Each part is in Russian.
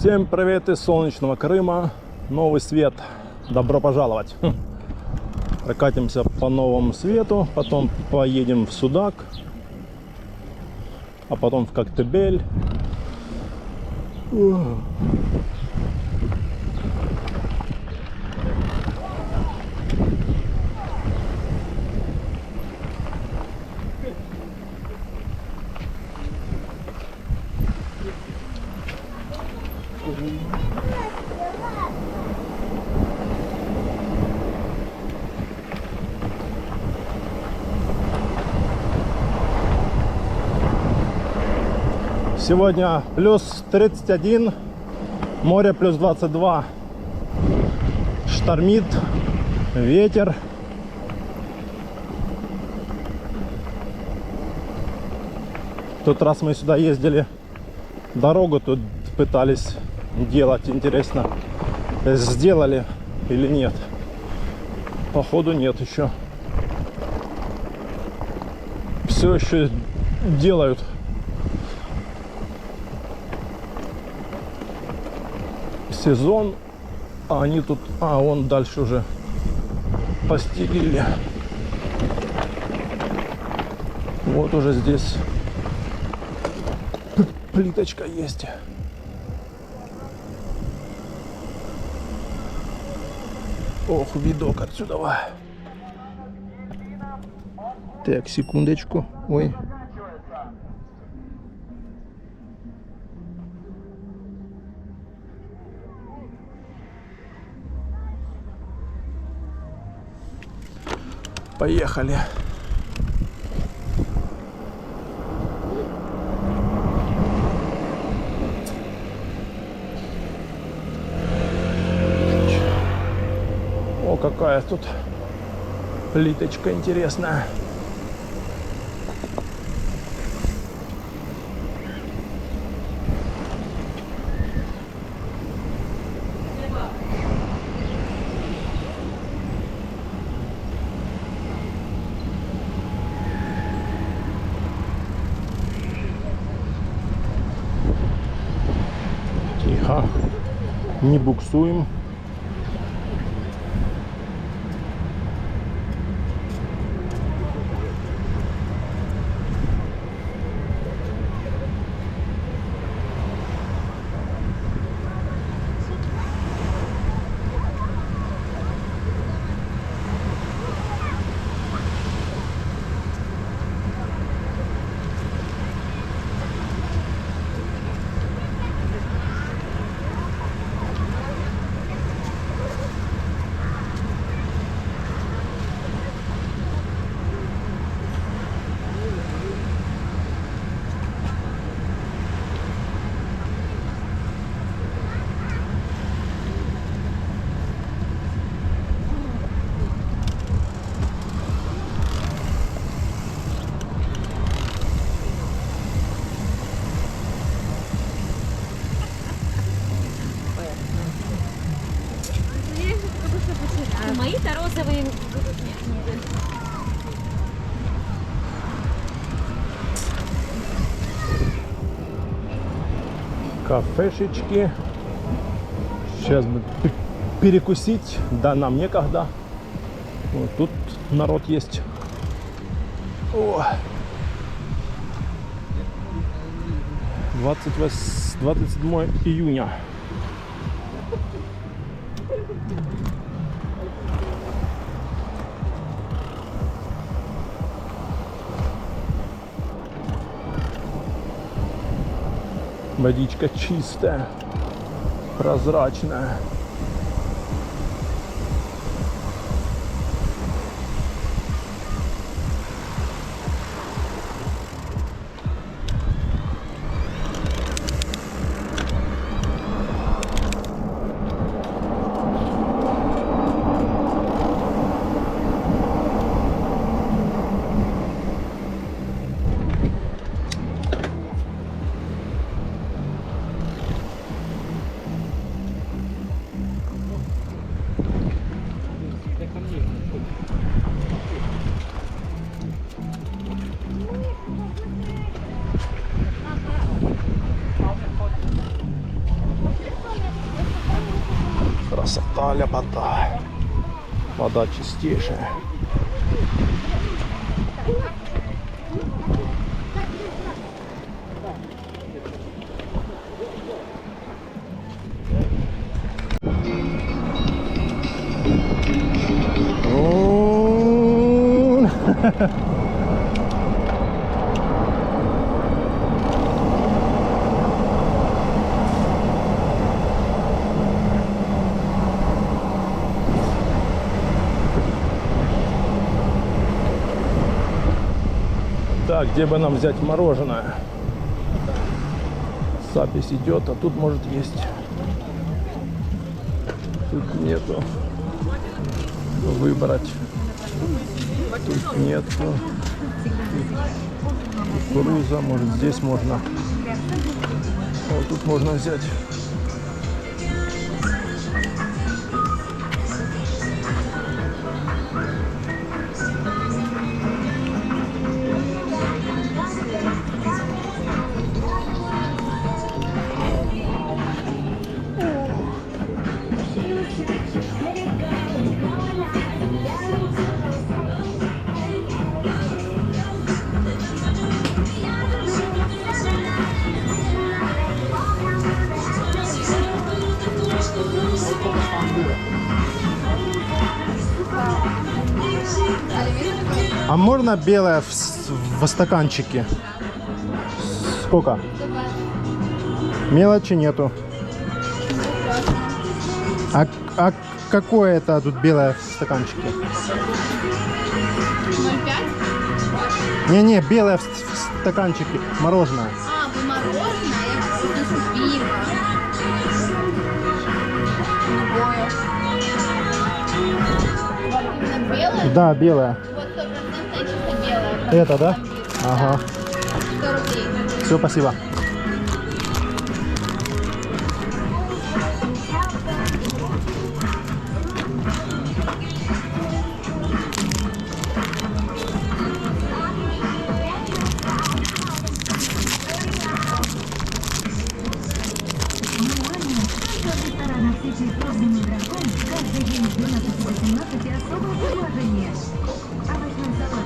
Всем привет из солнечного Крыма. Новый свет. Добро пожаловать. Прокатимся по новому свету, потом поедем в Судак, а потом в Коктебель. Сегодня плюс 31, море плюс 22, штормит, ветер. В тот раз мы сюда ездили, дорогу тут пытались делать, интересно, сделали или нет. Походу нет еще. Все еще делают. Сезон, а они тут, вон дальше уже постелили. Вот уже здесь плиточка есть. Ох, видок отсюда. Так, секундочку. Ой. Поехали. О, какая тут плиточка интересная. Тихо, не буксуем. Мои-то розовые. Кафешечки. Сейчас бы перекусить. Да, нам некогда. Вот тут народ есть. О. 27 июня. Водичка чистая, прозрачная. Красота, ляпота. Вода чистейшая. Так, где бы нам взять мороженое? Запись идет, а тут может есть. Тут нету. Выбрать. Тут нету. Кукуруза, может здесь можно. Вот тут можно взять. А можно белое в стаканчике? Сколько? Мелочи нету. А какое это тут белое в стаканчике? 0,5? Не, белое в стаканчике. Мороженое. А, вы мороженое? Я слышу пиво. Любое. Именно белое? Да, белое. Вот 100% чисто белое. Это, да? Ага. 100 рублей. Все, спасибо. Каждый день с 12 до 18 особое предложение. Овощной салат.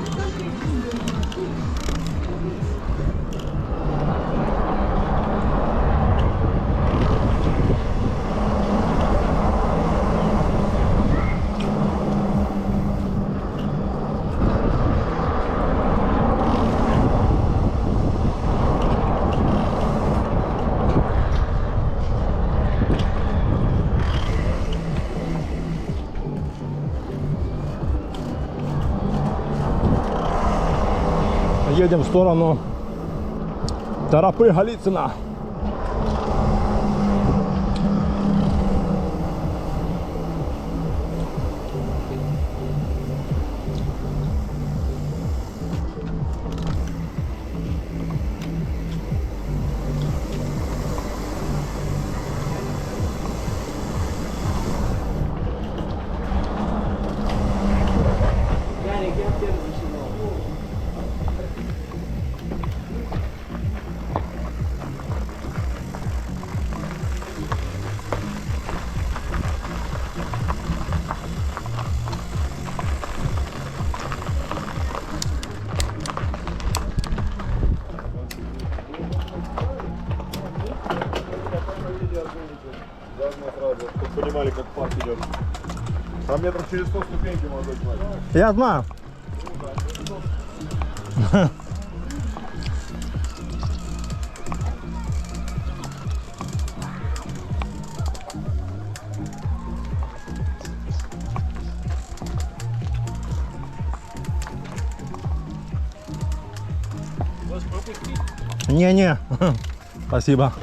Едем в сторону Торопы Голицына. Чтобы понимали, как парк идет. Там метров через 100 ступеньки, молодой человек. Я знаю. Не-не, спасибо.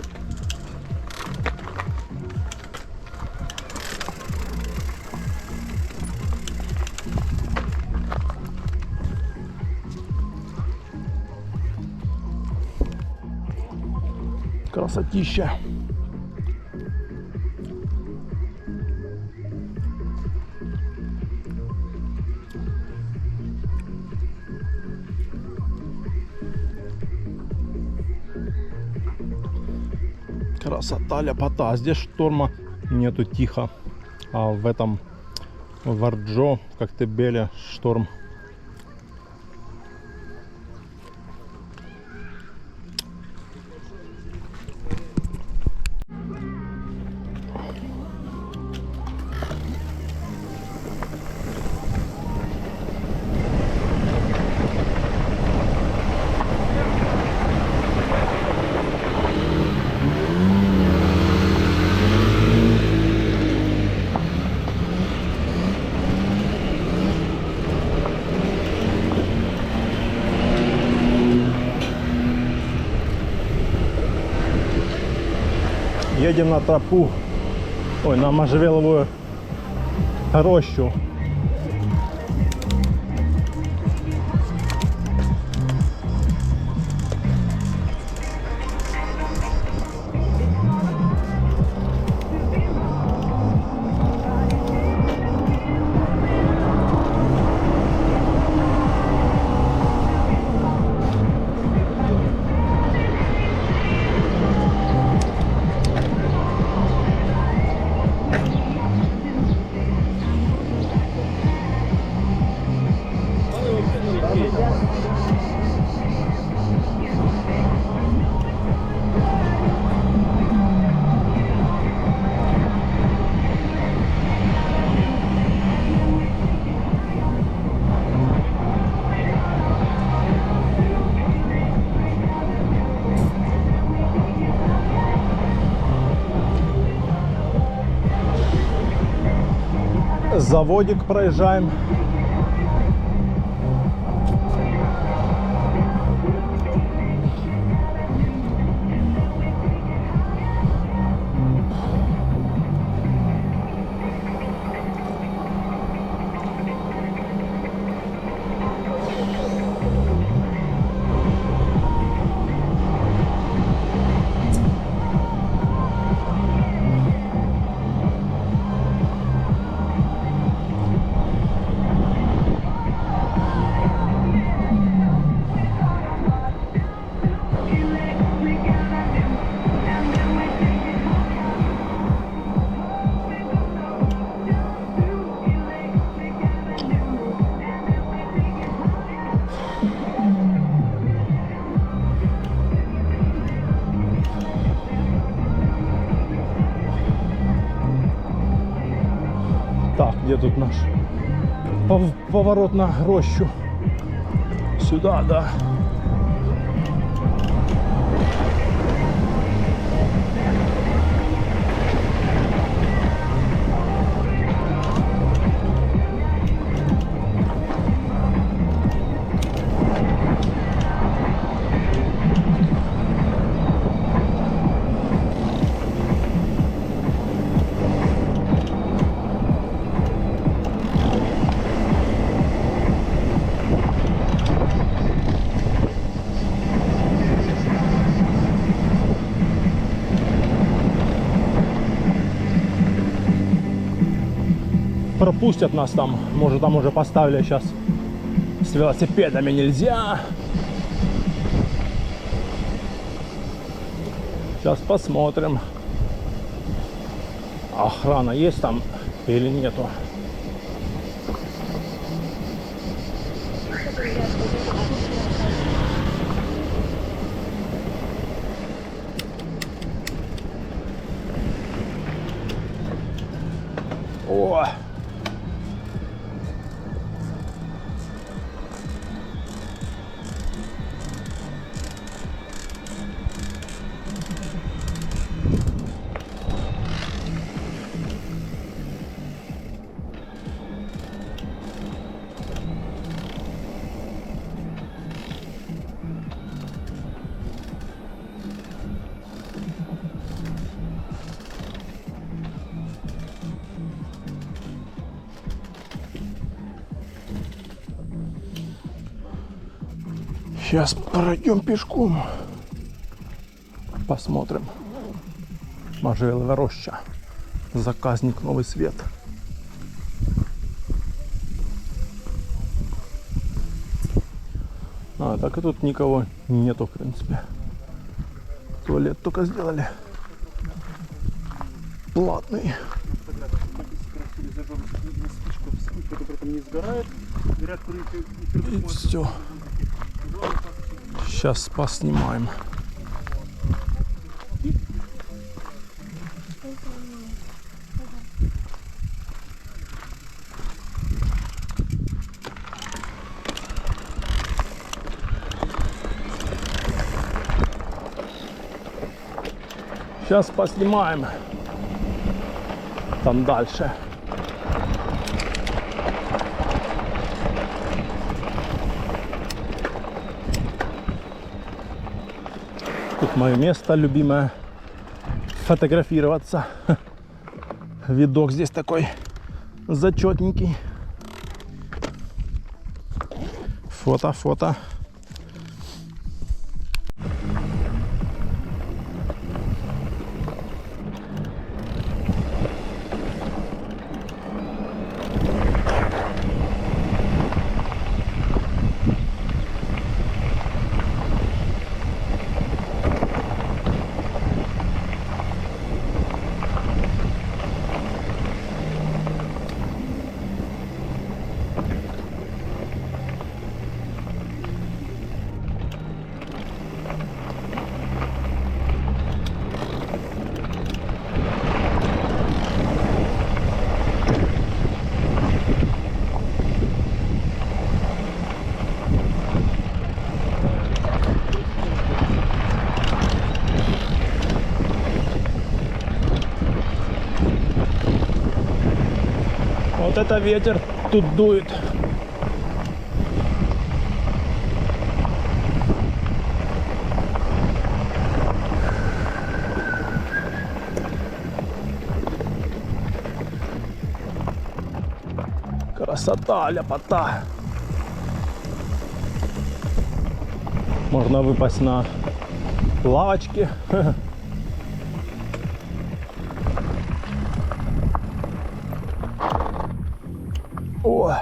Красотища. Красота, ляпота. А здесь шторма нету, тихо. А в этом в Арджо, в Коктебеле, шторм. Едем на тропу, ой, на можжевеловую рощу. Заводик проезжаем. Так, где тут наш поворот на рощу? Сюда, да. Пропустят нас там, может там уже поставили сейчас. С велосипедами нельзя. Сейчас посмотрим, охрана есть там или нету. О! Сейчас пройдем пешком. Посмотрим. Можжевелова роща. Заказник Новый Свет. А, так и тут никого нету, в принципе. Туалет только сделали. Платный. не сгорает, горят крыши. И все. Сейчас поснимаем. Сейчас поснимаем. Там дальше. Тут мое место любимое. Фотографироваться. Видок здесь такой зачетненький. Фото, фото. Вот это ветер тут дует. Красота, ляпота. Можно выпасть на лавочке. О!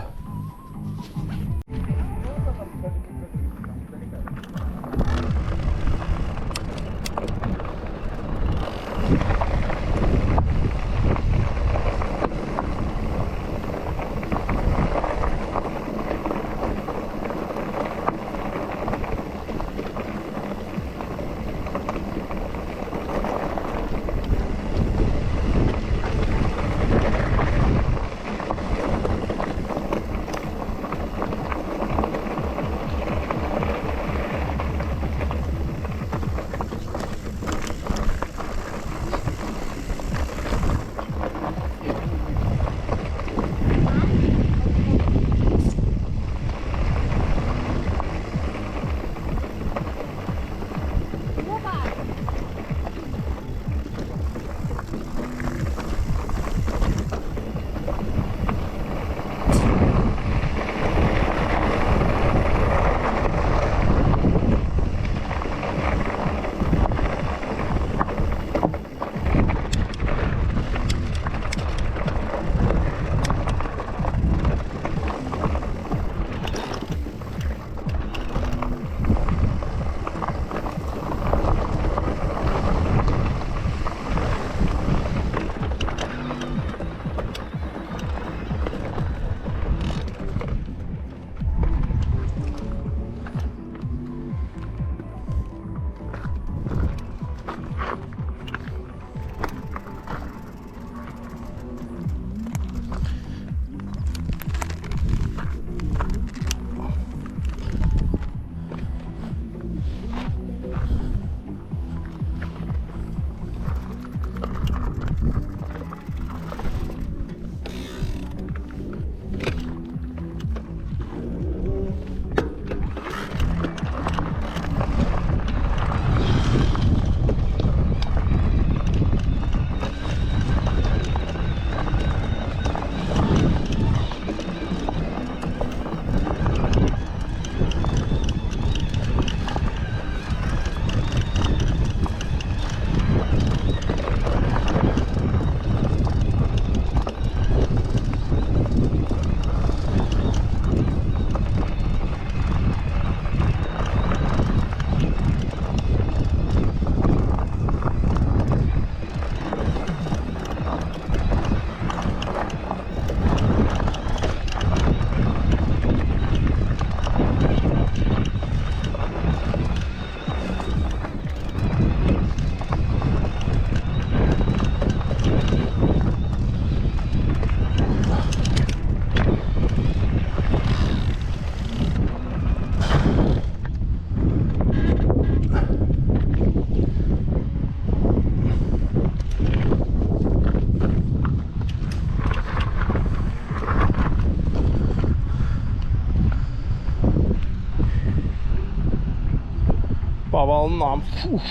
по волнам.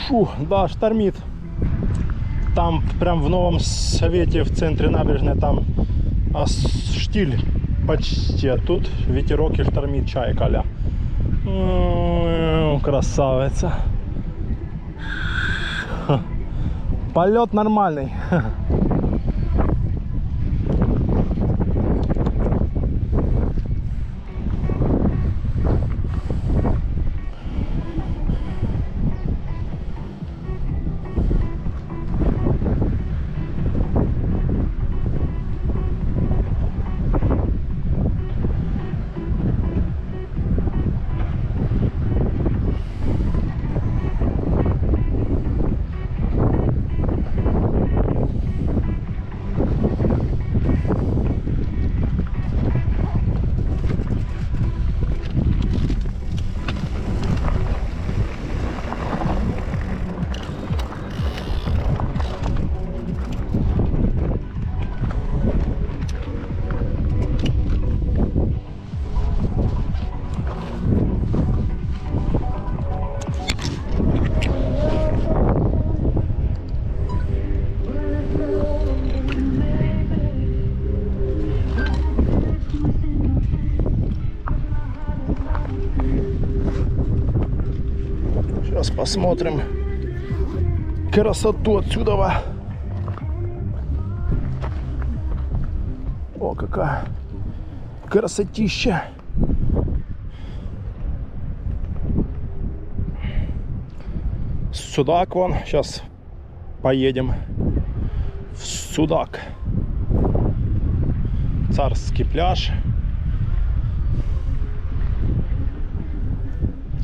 Фу, да, штормит. Там прям в Новом Свете, в центре набережной, там штиль почти. А тут ветерок и штормит, чайка, ля. Красавица. Полет нормальный. Сейчас посмотрим красоту отсюда. О, какая красотища. Судак вон. Сейчас поедем в Судак. Царский пляж.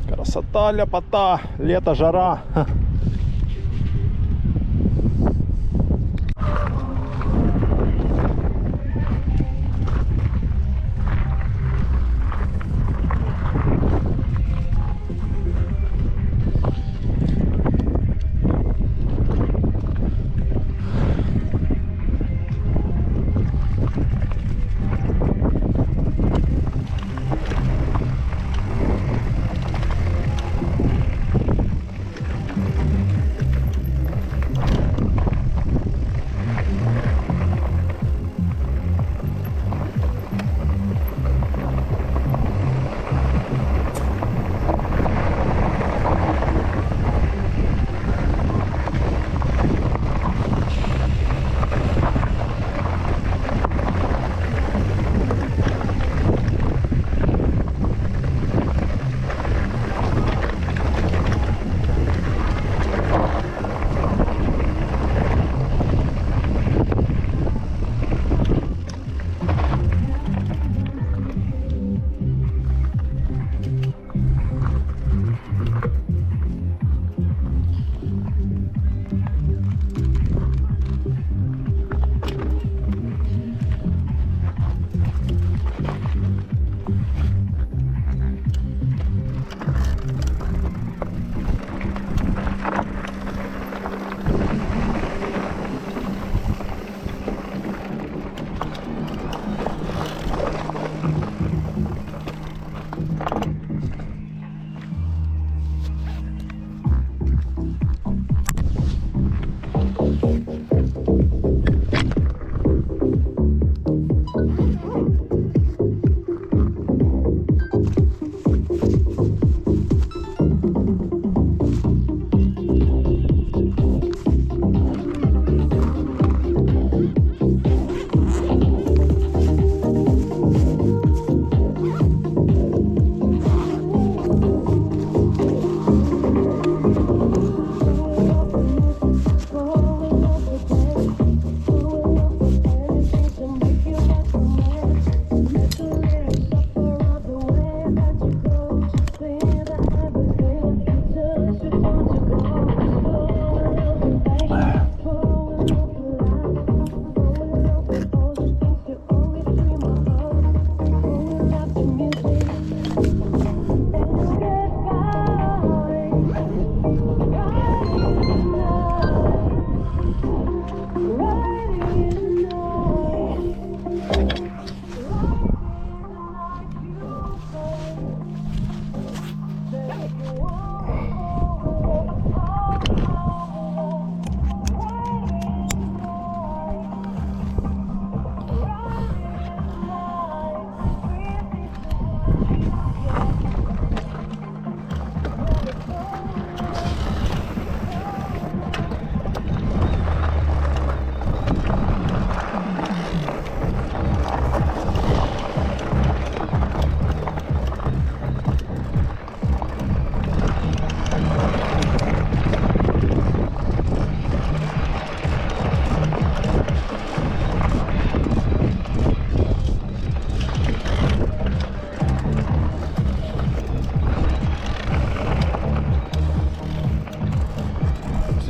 Красота, ляпота, лето, жара.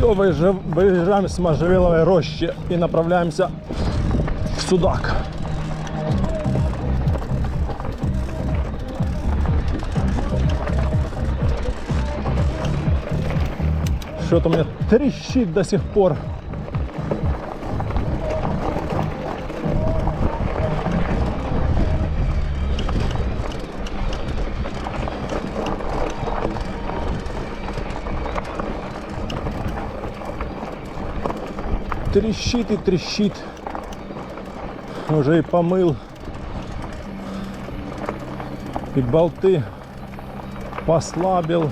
Все, выезжаем с Можжевеловой рощи и направляемся в Судак. Что-то у меня трещит до сих пор. Трещит и трещит. Уже и помыл. И болты послабил.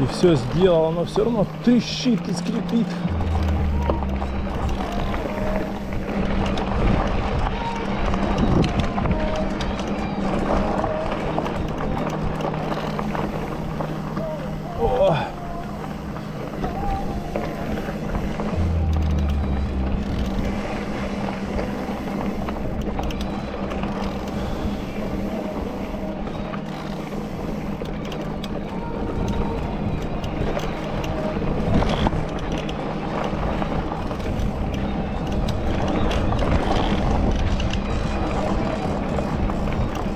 И все сделал, но все равно трещит и скрипит. О!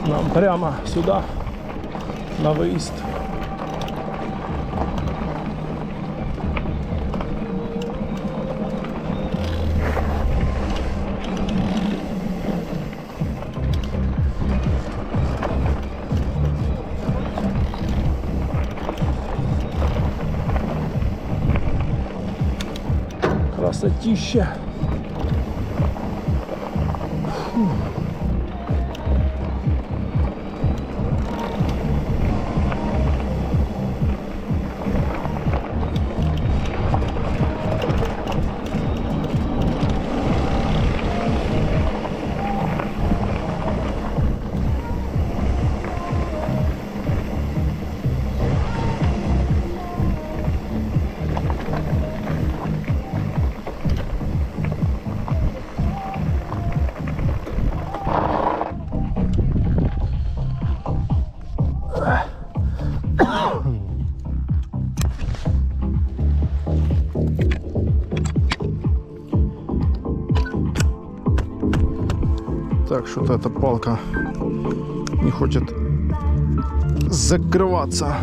Нам прямо сюда, на выезд. Красотища. Фу. Так, что-то эта палка не хочет закрываться.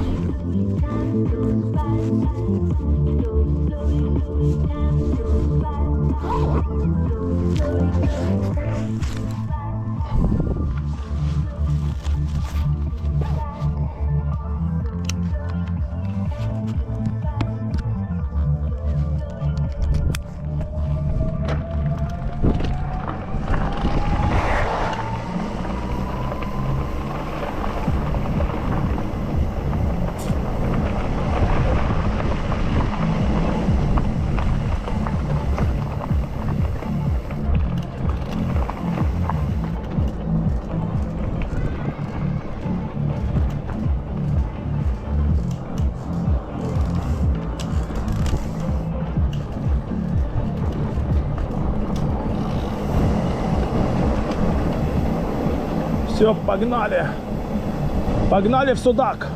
Все, погнали. Погнали в Судак.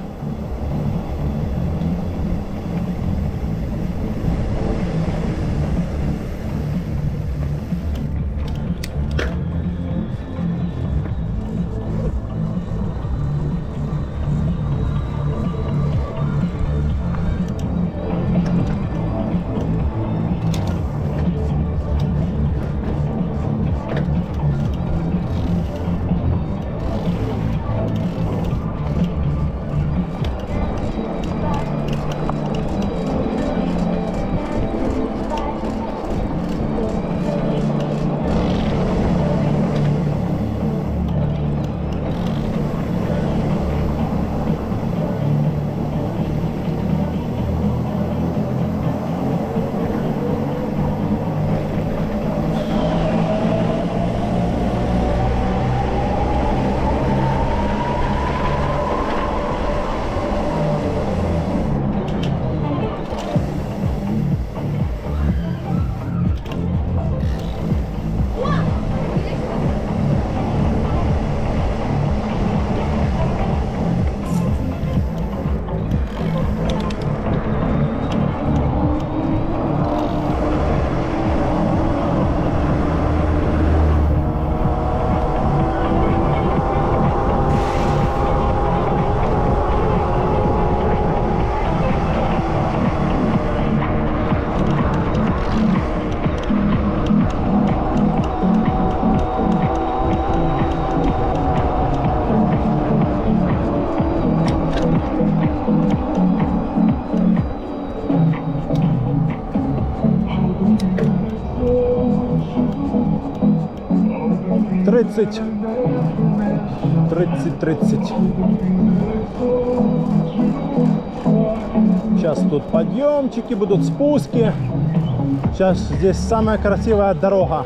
30. 30. Сейчас тут подъемчики, будут спуски. Сейчас здесь самая красивая дорога.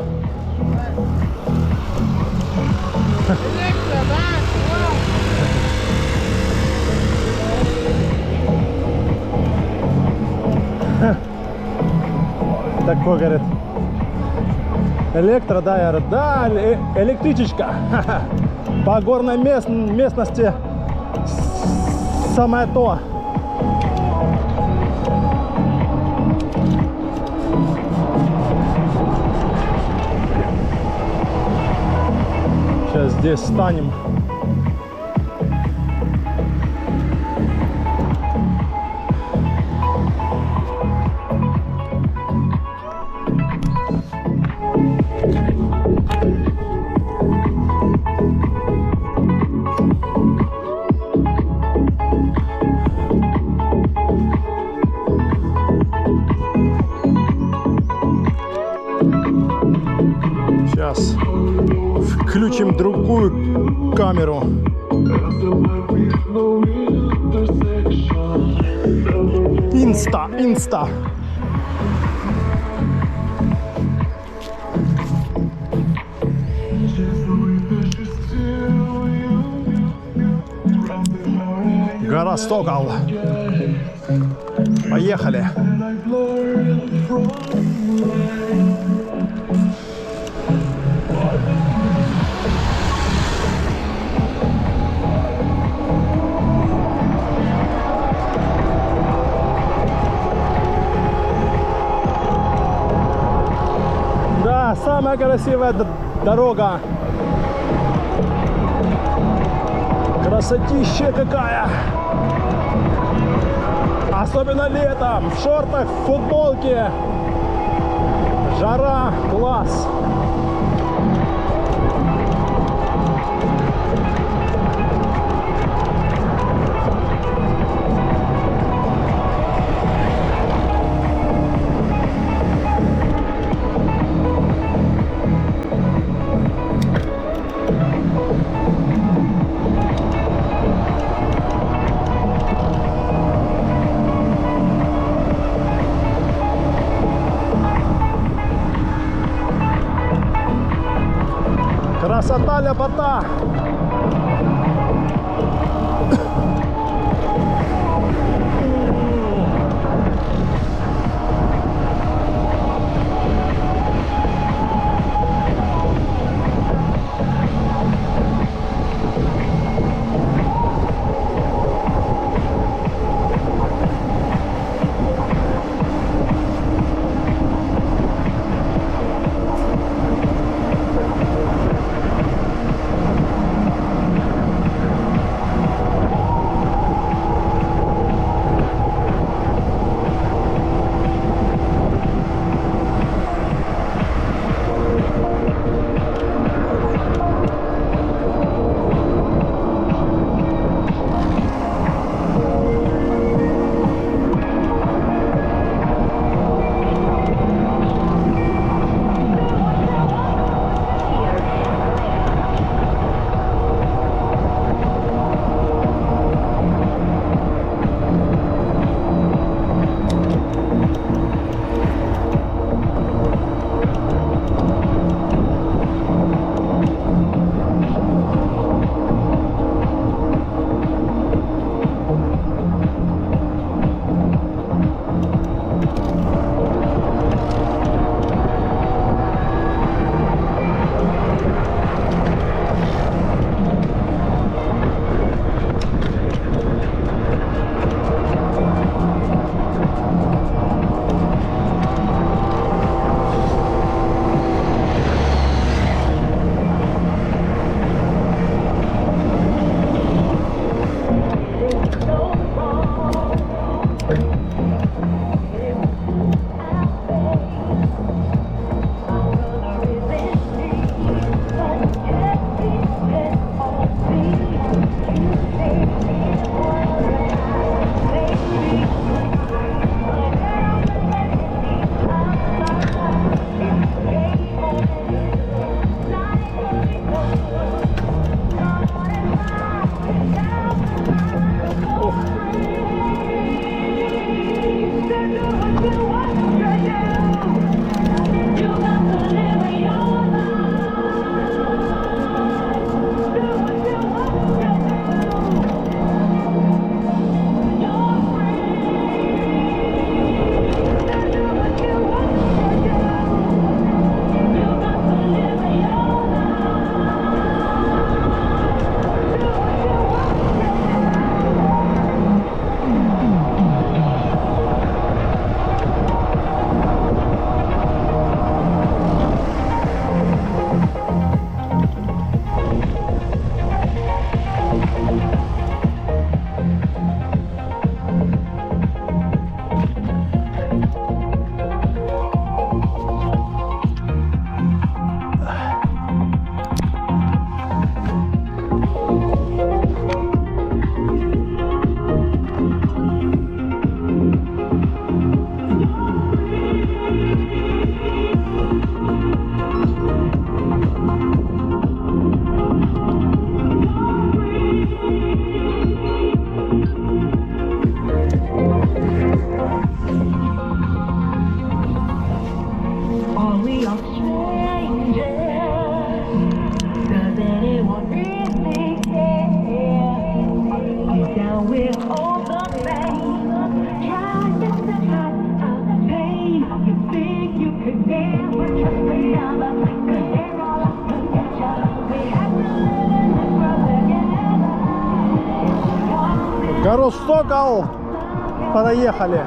Такой, говорит, электро, да, я говорю, да, электричечка. По горной местности самое то. Сейчас здесь станем. Сейчас включим другую камеру. Инста. Гора Стокол. Поехали. Да, самая красивая дорога. Красотища какая! Особенно летом, в шортах, в футболке. Жара, класс! Красота, ляпота! Гору-Сокол. Проехали.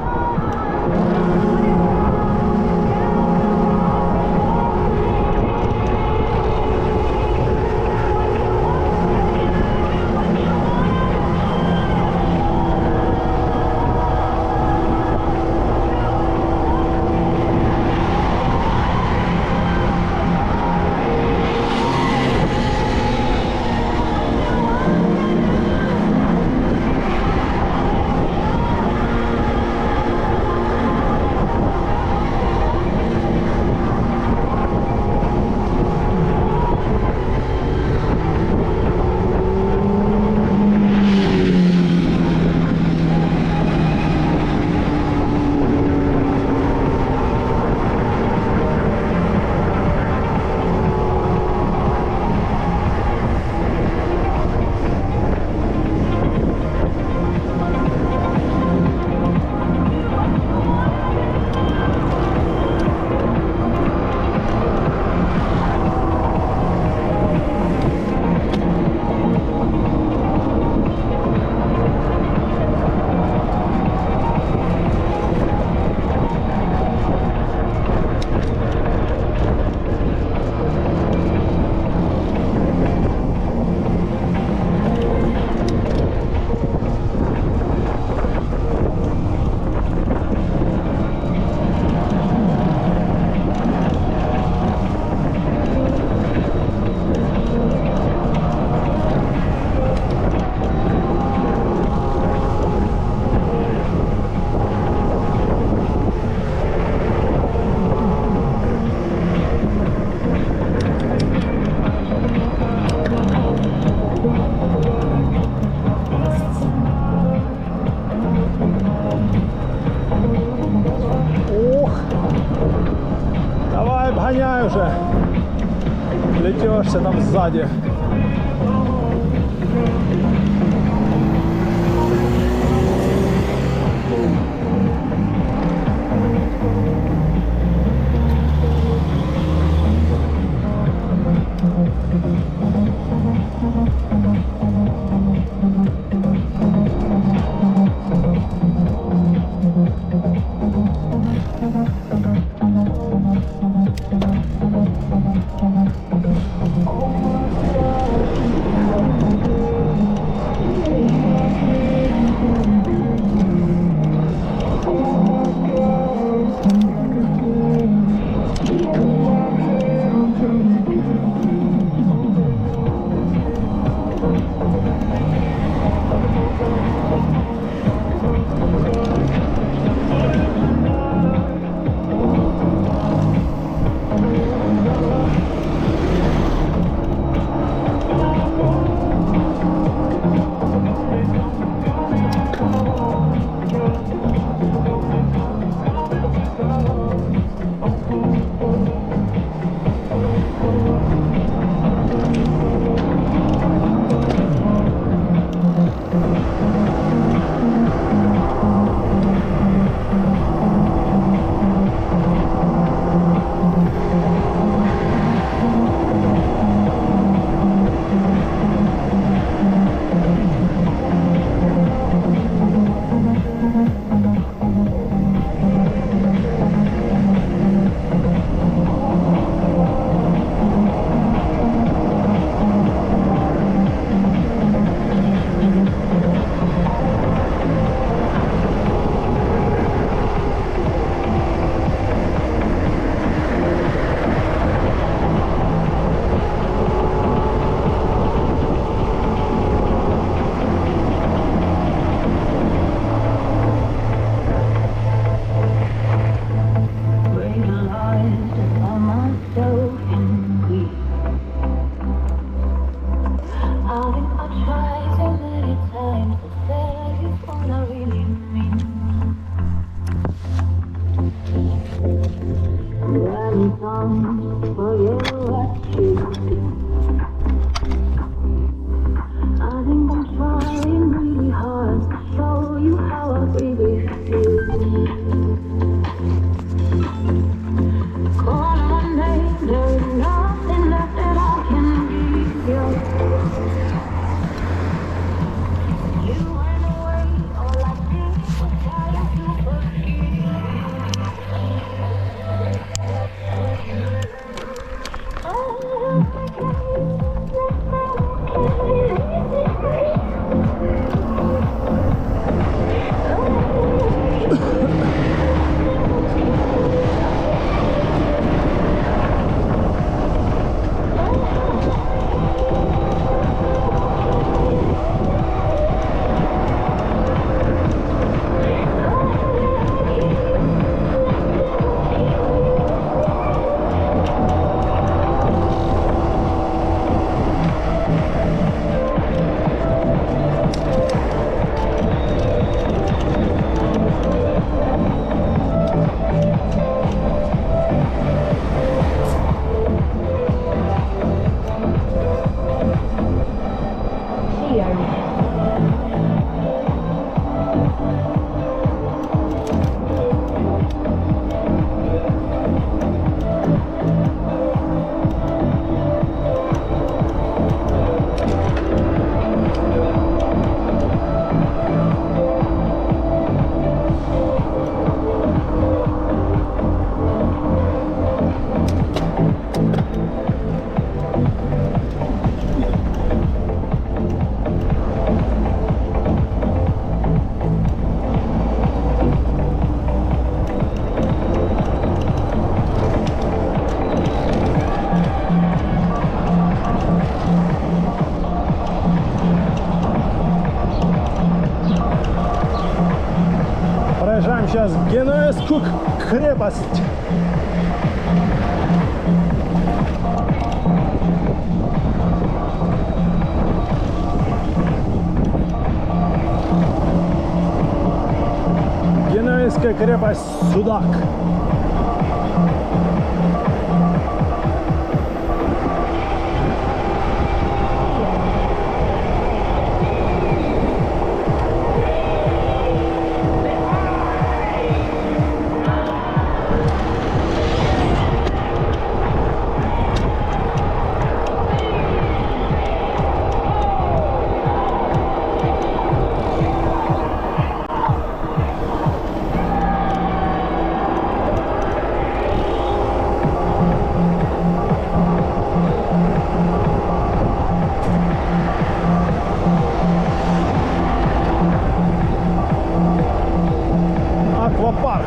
Давай, обгоняй уже. Плетешься там сзади. сейчас Генуэзскую крепость. Генуэзская крепость Судак. Аквапарк.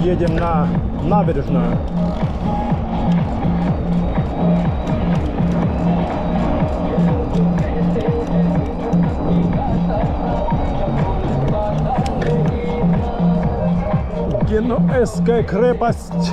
Едем на набережную. Генуэзская крепость.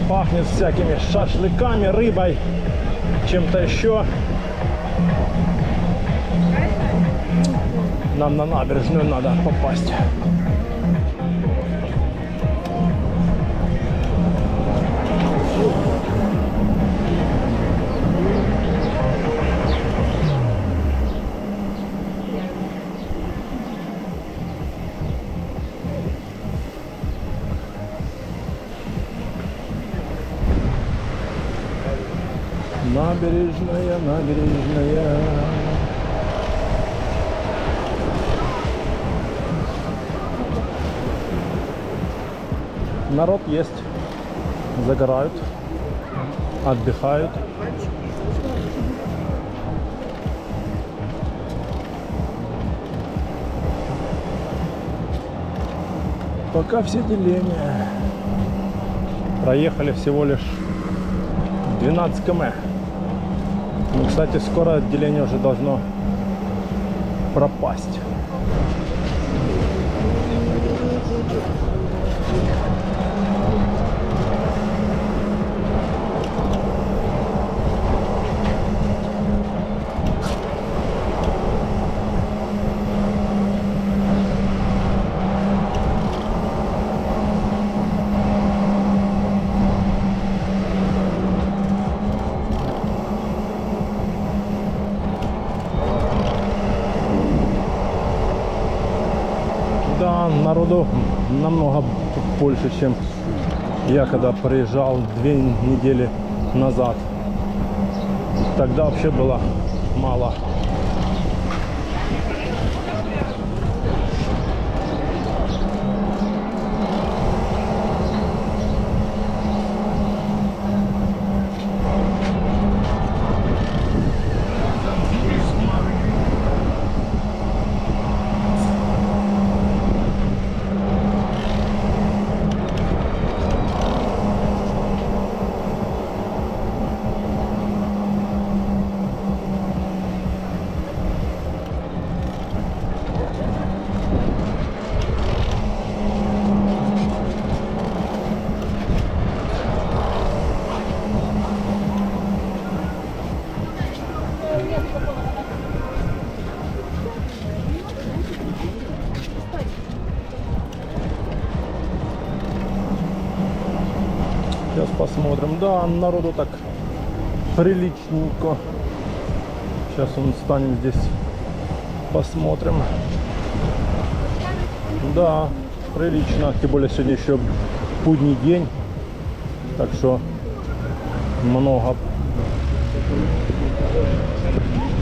Пахнет всякими шашлыками, рыбой, чем-то еще. Нам на набережную надо попасть. Набережная, набережная. Народ есть. Загорают, отдыхают. Пока все деления. Проехали всего лишь 12 км. Ну, кстати, скоро отделение уже должно пропасть. Да, народу намного больше, чем я когда приезжал 2 недели назад. Тогда вообще было мало. Сейчас посмотрим. Да, народу так приличненько. Сейчас он станем здесь. Посмотрим. Да, прилично. Тем более сегодня еще будний день. Так что много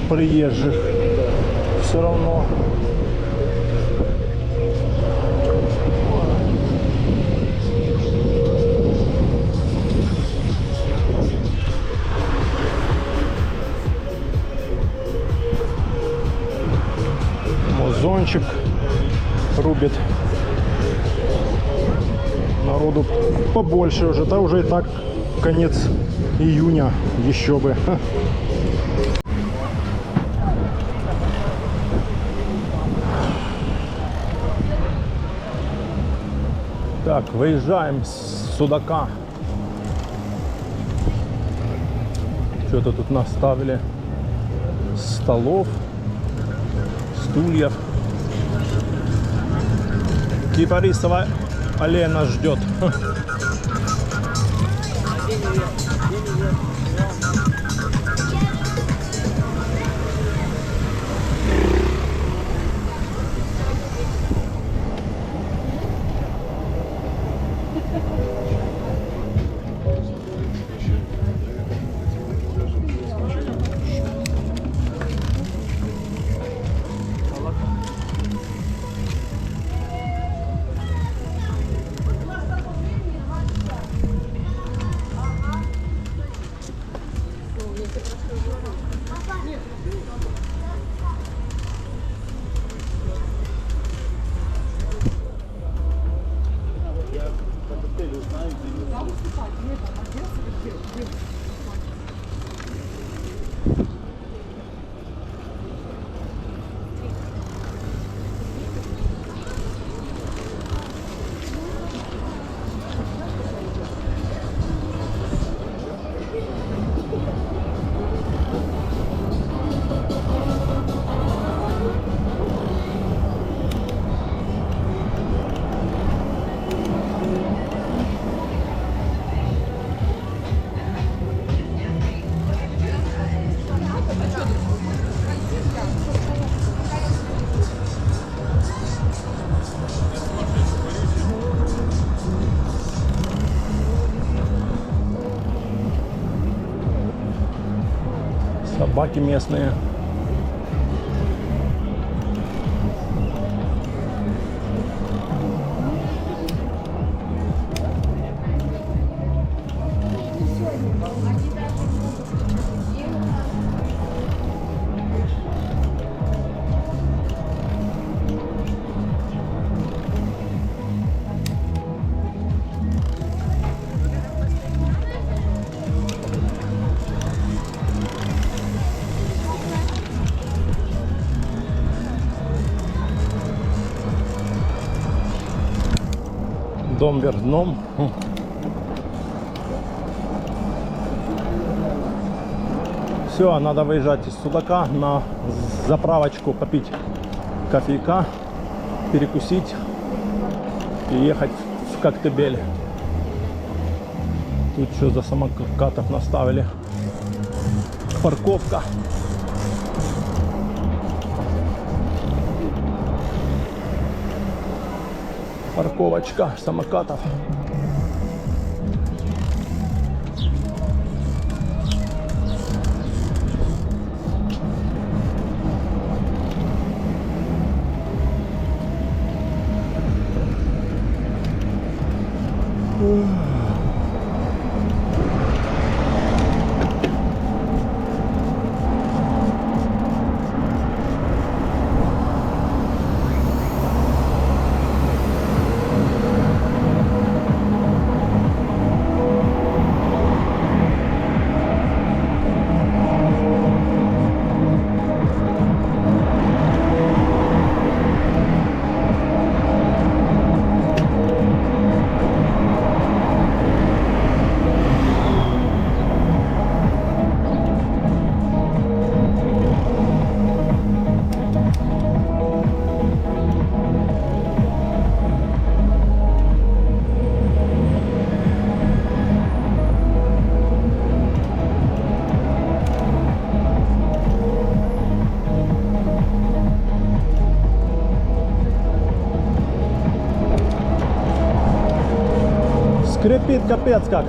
приезжих. Все равно. Зончик рубит. Народу побольше уже. Да уже и так конец июня. Еще бы. Так, выезжаем с Судака. Что-то тут наставили. Столов, стульев. Кипарисовая аллея нас ждет. Собаки местные. Дом вверх дном. Все, надо выезжать из Судака на заправочку, попить кофейка, перекусить и ехать в Коктебель. Тут что за самокатов наставили? Парковка. Парковочка самокатов. Скрипит капец как.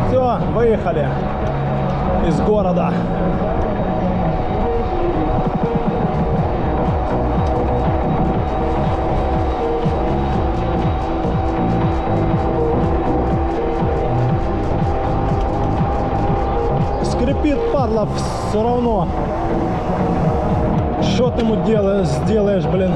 Все, выехали из города. Скрипит, падла, все равно. Что ты ему сделаешь, блин?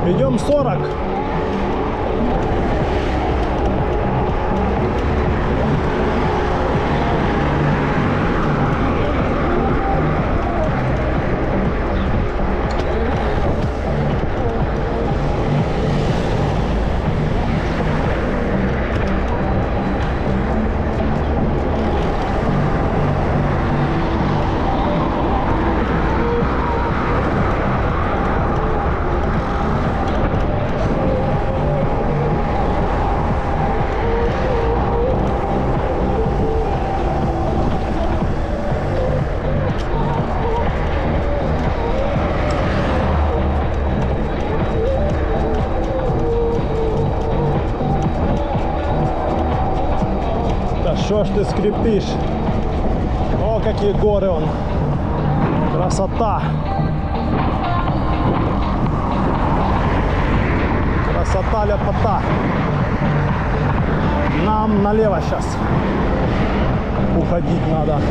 Идем 40. Что ж ты скрипишь? О, какие горы он. Красота. Красота, ляпота. Нам налево сейчас. Уходить надо.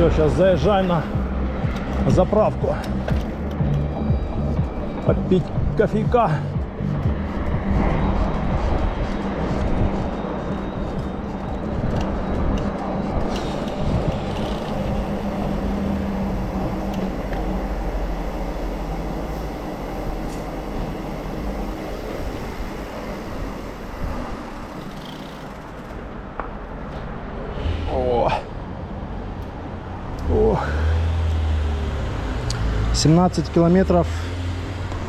Все, сейчас заезжаем на заправку. Попить кофейка. О. Ох. 17 километров,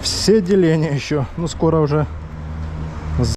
все деления еще, ну скоро уже